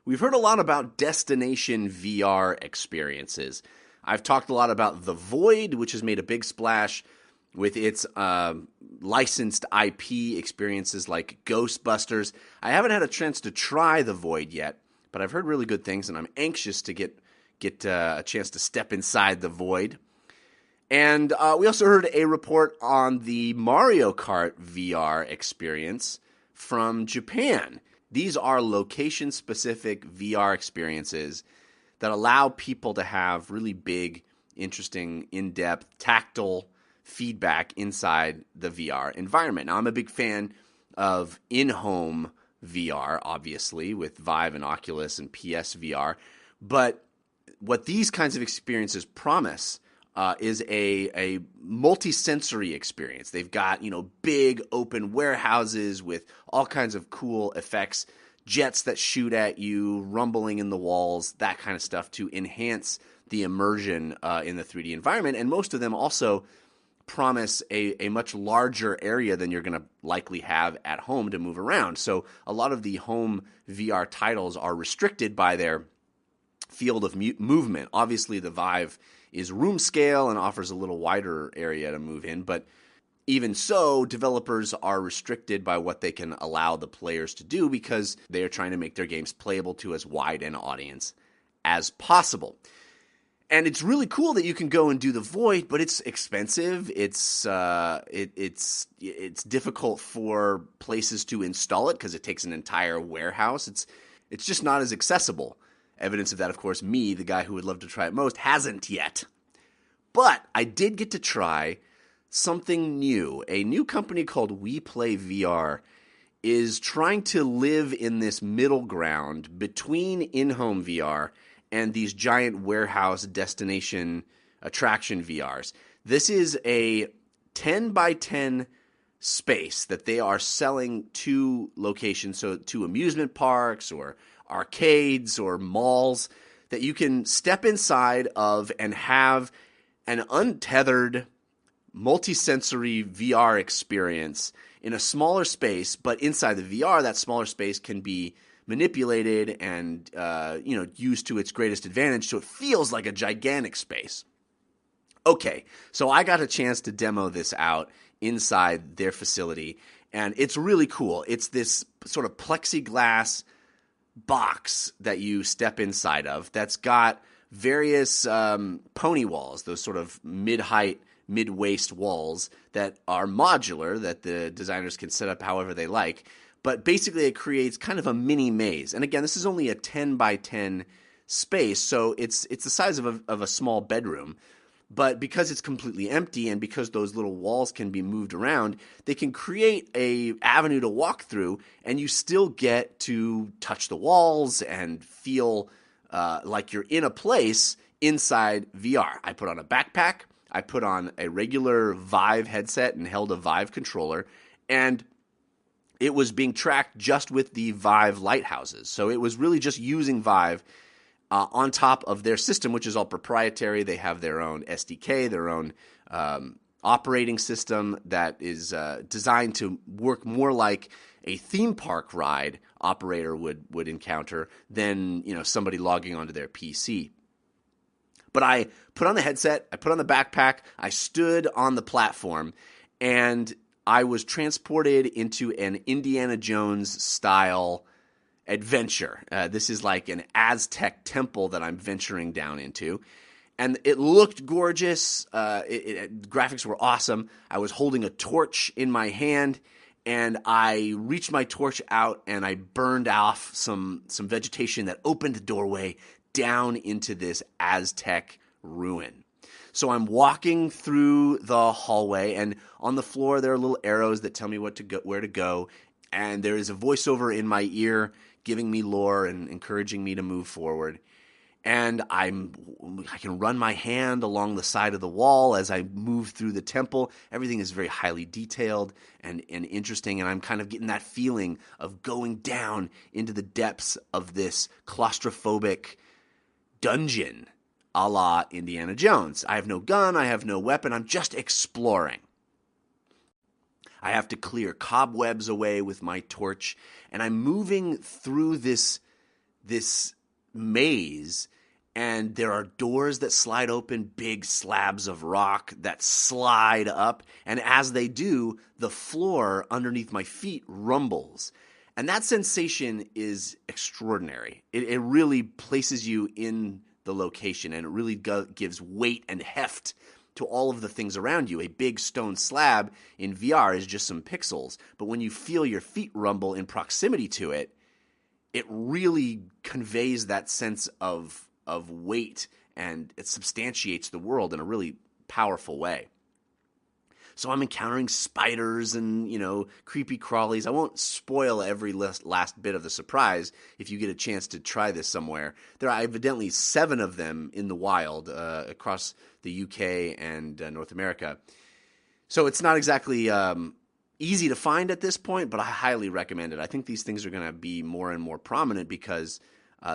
We've heard a lot about destination VR experiences. I've talked a lot about The Void, which has made a big splash with its licensed IP experiences like Ghostbusters. I haven't had a chance to try The Void yet, but I've heard really good things, and I'm anxious to get a chance to step inside The Void. And we also heard a report on the Mario Kart VR experience from Japan. These are location-specific VR experiences that allow people to have really big, interesting, in-depth, tactile feedback inside the VR environment. Now, I'm a big fan of in-home VR, obviously, with Vive and Oculus and PSVR. But what these kinds of experiences promise is a multi-sensory experience. They've got, big open warehouses with all kinds of cool effects, jets that shoot at you, rumbling in the walls, that kind of stuff to enhance the immersion in the 3D environment. And most of them also promise a much larger area than you're going to likely have at home to move around. So a lot of the home VR titles are restricted by their field of movement. Obviously, the Vive is room scale and offers a little wider area to move in, but even so, developers are restricted by what they can allow the players to do because they are trying to make their games playable to as wide an audience as possible. And it's really cool that you can go and do The Void, but it's expensive. It's difficult for places to install it because it takes an entire warehouse. It's just not as accessible. Evidence of that, of course, me, the guy who would love to try it most, hasn't yet. But I did get to try something new. A new company called WePlayVR is trying to live in this middle ground between in-home VR and these giant warehouse destination attraction VRs. This is a 10 by 10 space that they are selling to locations, so to amusement parks or arcades or malls, that you can step inside of and have an untethered multisensory VR experience in a smaller space, but inside the VR, that smaller space can be manipulated and used to its greatest advantage, so it feels like a gigantic space. Okay, so I got a chance to demo this out inside their facility, and it's really cool. It's this sort of plexiglass box that you step inside of that's got various pony walls, those sort of mid-height, mid-waist walls that are modular, that the designers can set up however they like. But basically it creates kind of a mini maze. And again, this is only a 10 by 10 space, so it's the size of a small bedroom. But because it's completely empty and because those little walls can be moved around, they can create a avenue to walk through, and you still get to touch the walls and feel like you're in a place inside VR. I put on a backpack, I put on a regular Vive headset and held a Vive controller, and it was being tracked just with the Vive lighthouses. So it was really just using Vive on top of their system, which is all proprietary. They have their own SDK, their own operating system that is designed to work more like a theme park ride operator would encounter than somebody logging onto their PC. But I put on the headset, I put on the backpack, I stood on the platform, and I was transported into an Indiana Jones style adventure. This is like an Aztec temple that I'm venturing down into. And it looked gorgeous. Graphics were awesome. I was holding a torch in my hand, and I reached my torch out and I burned off some vegetation that opened the doorway down into this Aztec ruin. So I'm walking through the hallway, and on the floor there are little arrows that tell me where to go, and there is a voiceover in my ear giving me lore and encouraging me to move forward. And I can run my hand along the side of the wall as I move through the temple. Everything is very highly detailed and interesting, and I'm kind of getting that feeling of going down into the depths of this claustrophobic dungeon a la Indiana Jones. I have no gun, I have no weapon, I'm just exploring. I have to clear cobwebs away with my torch, and I'm moving through this maze, and there are doors that slide open, big slabs of rock that slide up, and as they do, the floor underneath my feet rumbles. And that sensation is extraordinary. It really places you in the location, and it really gives weight and heft to all of the things around you. A big stone slab in VR is just some pixels, but when you feel your feet rumble in proximity to it, it really conveys that sense of weight, and it substantiates the world in a really powerful way. So I'm encountering spiders and, creepy crawlies. I won't spoil every last bit of the surprise if you get a chance to try this somewhere. There are evidently 7 of them in the wild across the UK and North America. So it's not exactly easy to find at this point, but I highly recommend it. I think these things are going to be more and more prominent because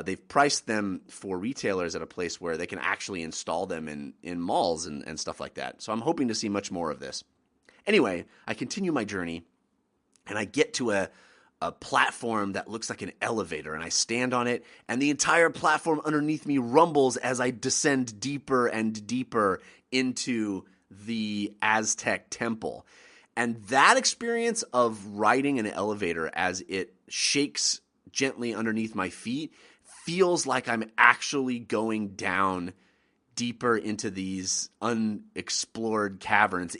they've priced them for retailers at a place where they can actually install them in malls and stuff like that. So I'm hoping to see much more of this. Anyway, I continue my journey, and I get to a platform that looks like an elevator, and I stand on it, and the entire platform underneath me rumbles as I descend deeper and deeper into the Aztec temple. And that experience of riding an elevator as it shakes gently underneath my feet feels like I'm actually going down deeper into these unexplored caverns.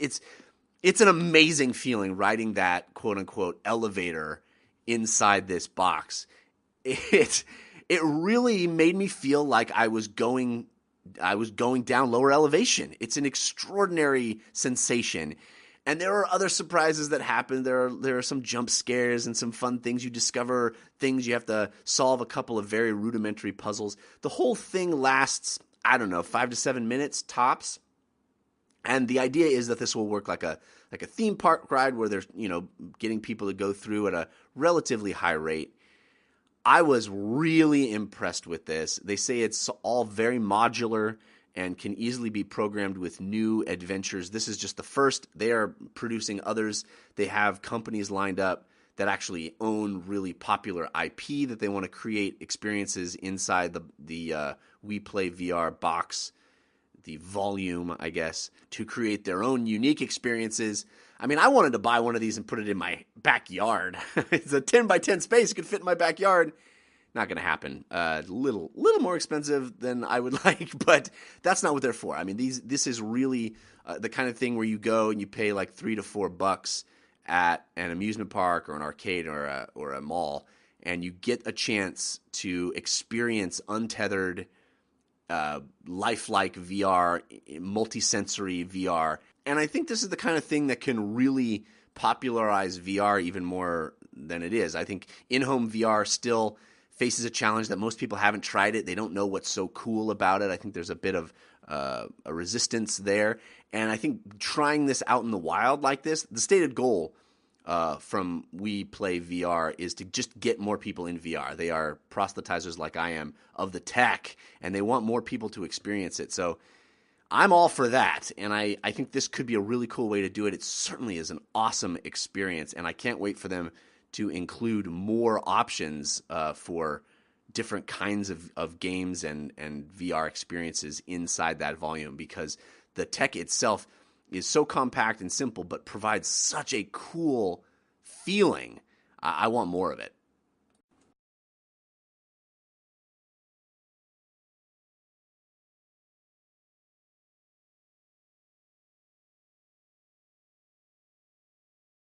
It's an amazing feeling riding that quote-unquote elevator inside this box. It really made me feel like I was going down lower elevation. It's an extraordinary sensation. And there are other surprises that happen. There are some jump scares and some fun things. You discover things. You have to solve a couple of very rudimentary puzzles. The whole thing lasts, 5 to 7 minutes tops. And the idea is that this will work like a theme park ride where there's, getting people to go through at a relatively high rate. I was really impressed with this. They say it's all very modular and can easily be programmed with new adventures. This is just the first. They are producing others. They have companies lined up that actually own really popular IP that they want to create experiences inside the WePlayVR box, the volume, I guess, to create their own unique experiences. I mean, I wanted to buy one of these and put it in my backyard. It's a 10 by 10 space. It could fit in my backyard. Not going to happen. Little more expensive than I would like, but that's not what they're for. I mean, this is really the kind of thing where you go and you pay like $3 to $4 at an amusement park or an arcade or a mall, and you get a chance to experience untethered, lifelike VR, multi-sensory VR. And I think this is the kind of thing that can really popularize VR even more than it is. I think in-home VR still faces a challenge that most people haven't tried it. They don't know what's so cool about it. I think there's a bit of a resistance there. And I think trying this out in the wild like this, the stated goal from WePlayVR is to just get more people in VR. They are proselytizers like I am of the tech, and they want more people to experience it. So I'm all for that, and I think this could be a really cool way to do it. It certainly is an awesome experience, and I can't wait for them to include more options for different kinds of games and VR experiences inside that volume, because the tech itself is so compact and simple but provides such a cool feeling. I want more of it.